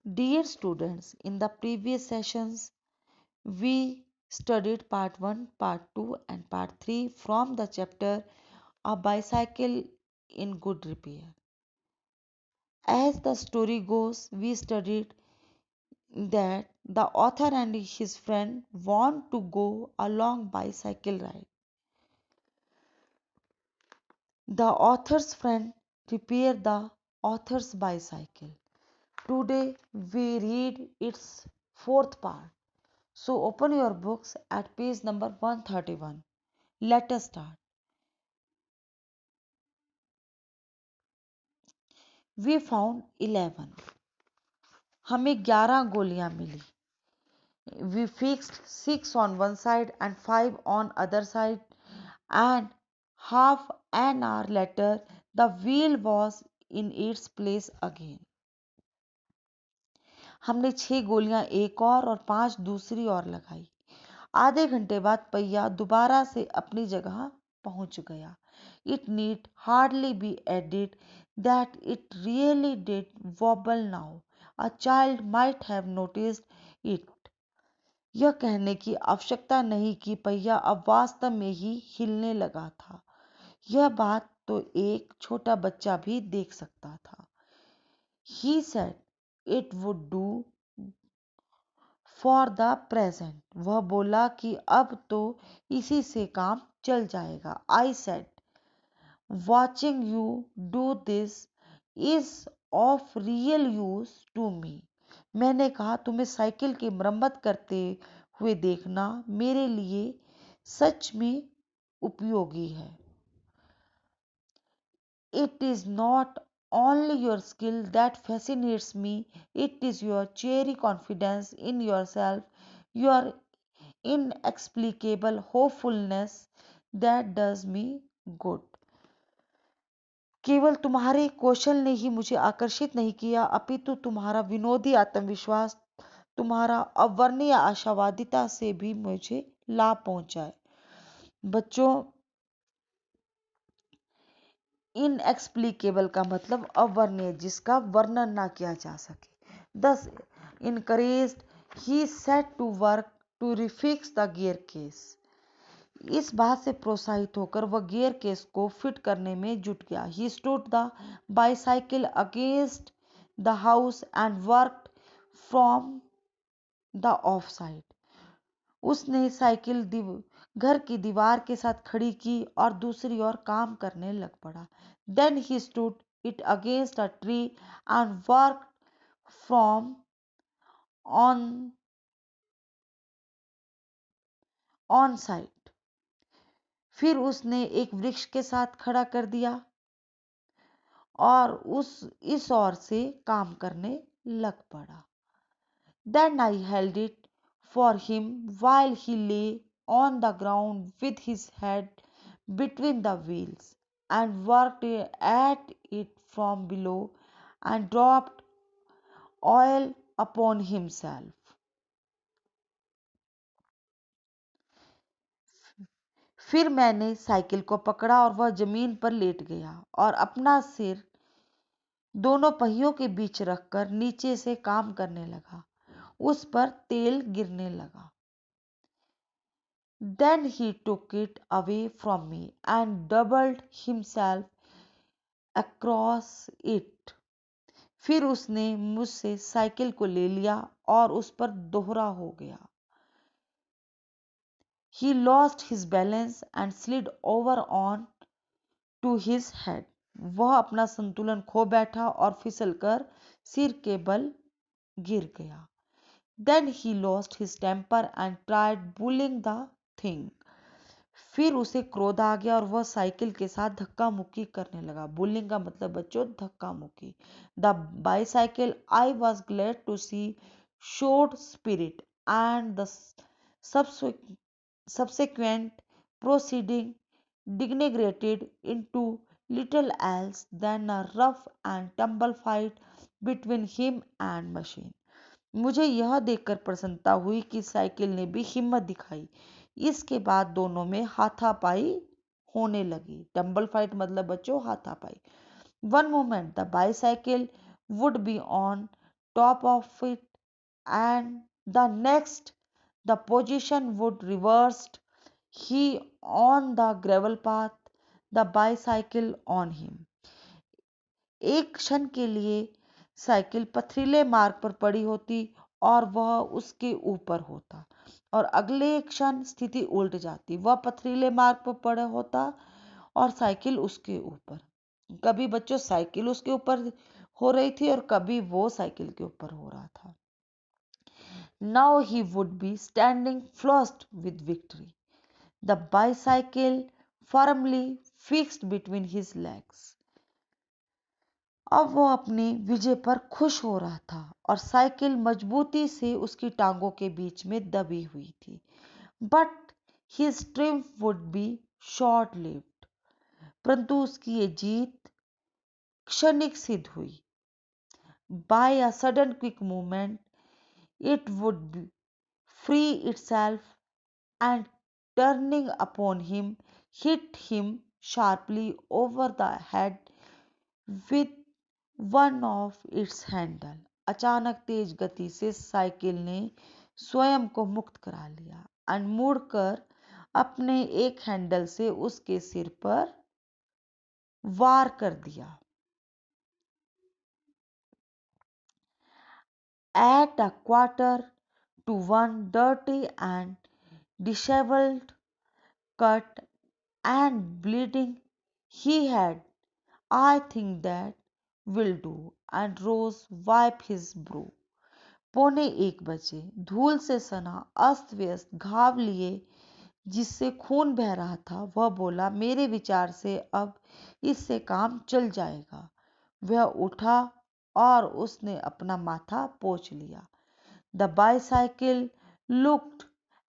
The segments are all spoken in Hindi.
Dear students, in the previous sessions, we studied part 1, part 2, and part 3 from the chapter A Bicycle in Good Repair. As the story goes, we studied that the author and his friend want to go a long bicycle ride. The author's friend repair the author's bicycle. Today we read its fourth part. So open your books at page number 131. Let us start. We found 11. हमें 11 गोलियां मिली. We fixed 6 on one side and 5 on other side, and half an hour later the wheel was in its place again. हमने 6 गोलियां एक और 5 दूसरी ओर लगाई. आधे घंटे बाद पहिया दोबारा से अपनी जगह पहुंच गया. It need hardly be added that it really did wobble now. A child might have noticed it. यह कहने की आवश्यकता नहीं कि पहिया अब वास्तव में ही हिलने लगा था. यह बात तो एक छोटा बच्चा भी देख सकता था. He said it would do for the present. वह बोला कि अब तो इसी से काम चल जाएगा. I said, watching you do this is of real use to me. मैंने कहा तुम्हें साइकिल की मरम्मत करते हुए देखना मेरे लिए सच में उपयोगी है. It is not only your skill that fascinates me, it is your cheery confidence in yourself, your inexplicable hopefulness that does me good. केवल तुम्हारे कौशल ने ही मुझे आकर्षित नहीं किया, अपितु तुम्हारा विनोदी आत्मविश्वास, तुम्हारा अवर्णीय आशावादिता से भी मुझे लाभ पहुंचाए. बच्चों, इनएक्सप्लिकेबल का मतलब अवर्णीय, जिसका वर्णन ना किया जा सके. Thus encouraged, he set to work to refix the gear case. इस बात से प्रोत्साहित होकर वह गियर केस को फिट करने में जुट गया. He stood the bicycle against the house and worked from the off side. उसने साइकिल घर की दीवार के साथ खड़ी की और दूसरी ओर काम करने लग पड़ा. Then he stood it against a tree and worked from on side. फिर उसने एक वृक्ष के साथ खड़ा कर दिया और इस ओर से काम करने लग पड़ा. Then I held it for him while he lay on the ground with his head between the wheels, and worked at it from below and dropped oil upon himself. फिर मैंने साइकिल को पकड़ा और वह जमीन पर लेट गया और अपना सिर दोनों पहियों के बीच रखकर नीचे से काम करने लगा. उस पर तेल गिरने लगा. Then he took it away from me and doubled himself across it. फिर उसने मुझसे साइकिल को ले लिया और उस पर दोहरा हो गया. He lost his balance and slid over on to his head. वह अपना संतुलन खो बैठा और फिसलकर सिर के बल गिर गया. Then he lost his temper and tried bullying the thing. फिर उसे क्रोध आ गया और वह साइकिल के साथ धक्का मुक्की करने लगा. बुलिंग का मतलब बच्चों धक्का मुक्की. The bicycle I was glad to see showed spirit, and the subsequent proceeding degenerated into little else than a rough and tumble fight between him and machine. मुझे यह देखकर प्रसन्नता हुई कि साइकिल ने भी हिम्मत दिखाई. इसके बाद दोनों में हाथापाई होने लगी. टम्बल फाइट मतलब बच्चों हाथापाई. One moment the bicycle would be on top of it, and the next the position would reversed. He on the gravel path, the bicycle on him. एक क्षण के लिए साइकिल पथरीले मार्ग पर पड़ी होती और वह उसके ऊपर होता, और अगले क्षण स्थिति उल्ट जाती, वह पथरीले मार्ग पर पड़ा होता और साइकिल उसके ऊपर। कभी बच्चों साइकिल उसके ऊपर हो रही थी और कभी वो साइकिल के ऊपर हो रहा था। Now he would be standing flushed with victory, the bicycle firmly fixed between his legs. अब वो अपनी विजय पर खुश हो रहा था और साइकिल मजबूती से उसकी टांगों के बीच में दबी हुई थी। But his triumph would be short lived, परंतु उसकी ये जीत क्षणिक सिद्ध हुई। By a sudden quick movement it would free itself, and turning upon him, hit him sharply over the head with one of its handle. अचानक तेज गति से साइकिल ने स्वयं को मुक्त करा लिया और मुड़कर अपने एक हैंडल से उसके सिर पर वार कर दिया। At a quarter to one, dirty and disheveled, cut and bleeding, he had, I think that will do, and rose wipe his brow. 1:45 धूल से सना अस्त व्यस्त घाव लिए जिससे खून बह रहा था, वह बोला, मेरे विचार से अब इससे काम चल जाएगा। वह उठा और उसने अपना माथा पोंछ लिया। The bicycle looked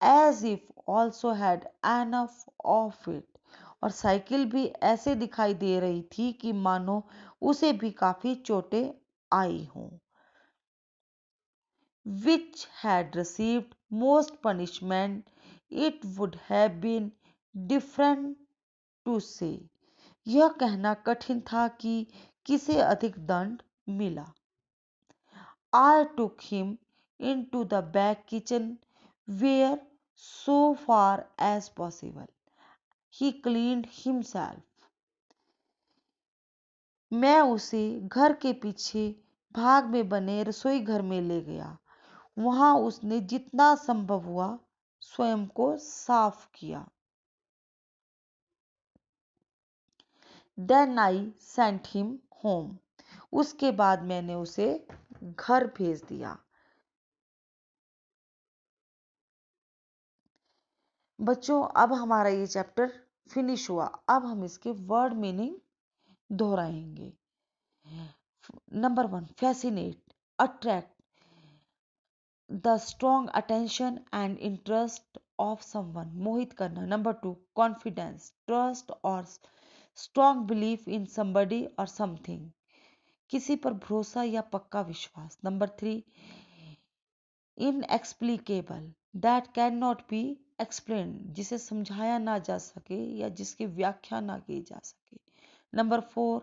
as if also had enough of it, और साइकिल भी ऐसे दिखाई दे रही थी कि मानो उसे भी काफी चोटें आई हों। Which had received most punishment, it would have been different to say. यह कहना कठिन था कि किसे अधिक दंड मिला। I took him into the back kitchen where, so far as possible, he cleaned himself. मैं उसे घर के पीछे भाग में बने रसोई घर में ले गया। वहां उसने जितना संभव हुआ स्वयं को साफ किया। Then I sent him home. उसके बाद मैंने उसे घर भेज दिया। बच्चों, अब हमारा ये चैप्टर फिनिश हुआ। अब हम इसके वर्ड मीनिंग दोहराएंगे। Number 1, fascinate, attract, the strong attention and interest of someone, मोहित करना। नंबर 2, कॉन्फिडेंस, ट्रस्ट और स्ट्रॉन्ग बिलीफ इन समबडी और समथिंग, किसी पर भरोसा या पक्का विश्वास। Number 3, inexplicable, that can not be explain, जिसे समझाया ना जा सके या जिसकी व्याख्या ना की जा सके। नंबर 4,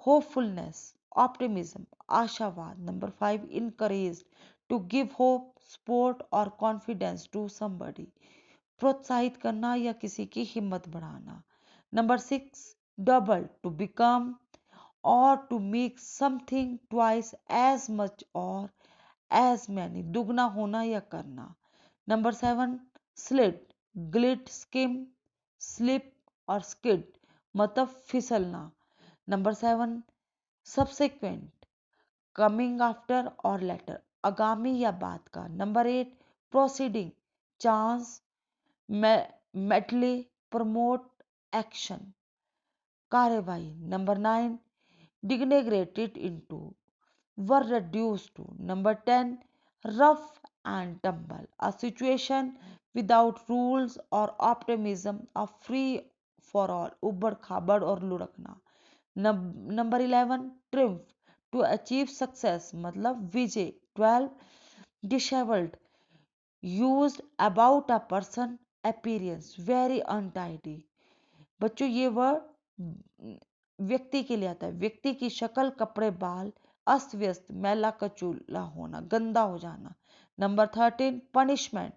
होपफुलनेस, ऑप्टिमिज्म, आशावाद। Number 5, encourage, to give hope, support और कॉन्फिडेंस टू समबडी, प्रोत्साहित करना या किसी की हिम्मत बढ़ाना। Number 6, double, to become or to make something twice as much or as many, दुगना होना या करना। Number 7, slid, glide, skim, slip और स्किड, मतलब फिसलना। नंबर 7, सब्सिक्वेंट, कमिंग आफ्टर और लेटर, आगामी या बाद का। नंबर 8, प्रोसीडिंग, चांस, मेटली, प्रमोट, एक्शन, कार्यवाही। Number 9, degenerated into, were reduced to. Number 10, rough and tumble, a situation without rules or optimism, a free for all, उबड़ खाबड़ और लुढ़कना। Number 11, triumph, to achieve success, मतलब विजय। 12, disheveled, used about a person appearance, very untidy। बच्चों, ये वर्ड व्यक्ति के लिए आता है। व्यक्ति की शक्ल, कपड़े, बाल अस्त व्यस्त, मैला कचूला होना, गंदा हो जाना। नंबर 13 पनिशमेंट,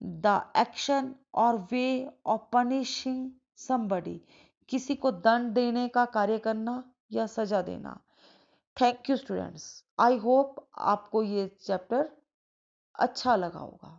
द एक्शन और वे ऑफ पनिशिंग समबडी, किसी को दंड देने का कार्य करना या सजा देना। Thank you students, I hope आपको ये चैप्टर अच्छा लगा होगा।